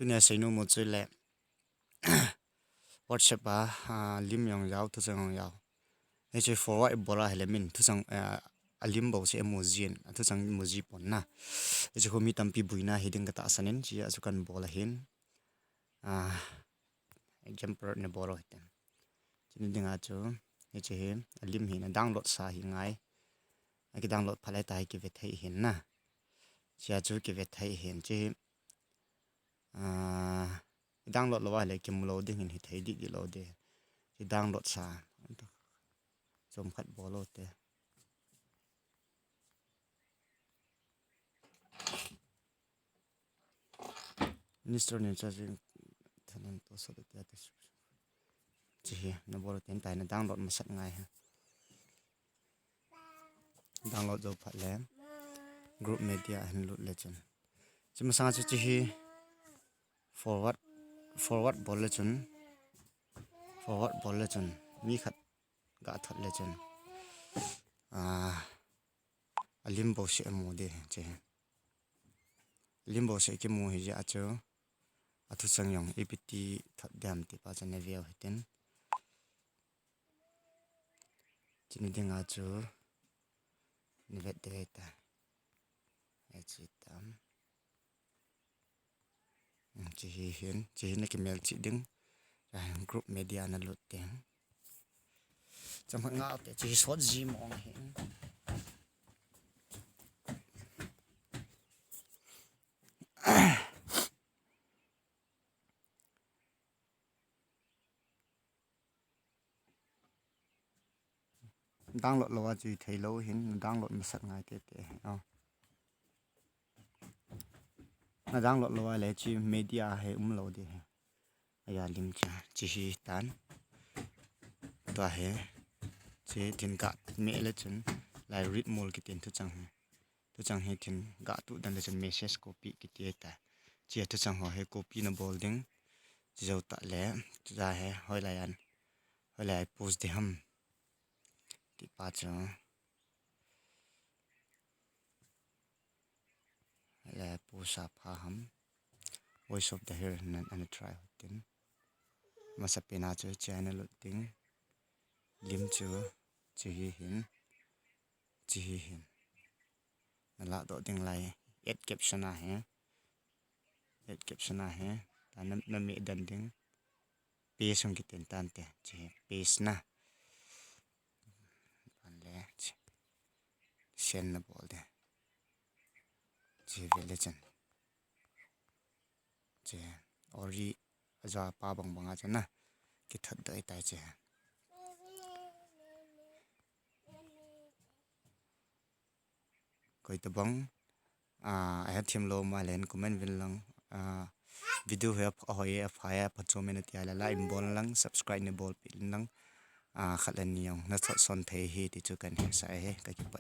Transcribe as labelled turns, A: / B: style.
A: tunia sei nu mo chu le WhatsApp lim yong yaw thuchang yaw he che forward bora hele min thuchang alim bo se emojin thuchang emoji pon na he ho mi tampi buina heading ka ta sanen chi azukan bola hin example ne boro heten chin dinga chu he che alim hin download sa hi ngai ki download phale tai ki ve thai hin na chia chu ki ve thai hin chi download lo wa le kim loading hin hi thai di lo de ki download sa som khat bolo te minister ne cha jing thanan to so de ta chi na bolo ten tai na download ma sat ngai ha download jo phat le group media hin lut le chen chi ma sa chi hi forward bol le chen mi khat ga that le chen limbo se mo de che limbo se ke mo hi ja cho athu sang yong apt that dam ti pa chan ne view hiten chini dinga chu ni vet de ta chi tam chi hin chi na ke mel chi ding group media na lut teng cham nga te chi short ji mong hin download lo wa chi thei lo hin download ma sak ngai te na download lo wa le chi media he lo de aya lim cha chi hi tan to he che tin ka me le chen lai read mol ki tin thu chang he tin ga tu dan le chen message copy ki te ta che thu chang ho he copy na bolding chi zo ta le cha he hoi lai post de ham ti pa cha le post up ham voice of the hair and try tin masapena chu channel ting lim chu chi hin la do ding lai add caption he ta na me dan ding page song ki ten tan te chi page na an le shen na bol de chi vele chan che ori aja pa bang bang a chana ki that dai tai che koi ta bang I have thim lo ma len comment vil lang video he hoi fa ya phacho minute ya la im bol lang subscribe ne bol pil lang khalan niang na son thei hi ti chu kan sa he ka ki pa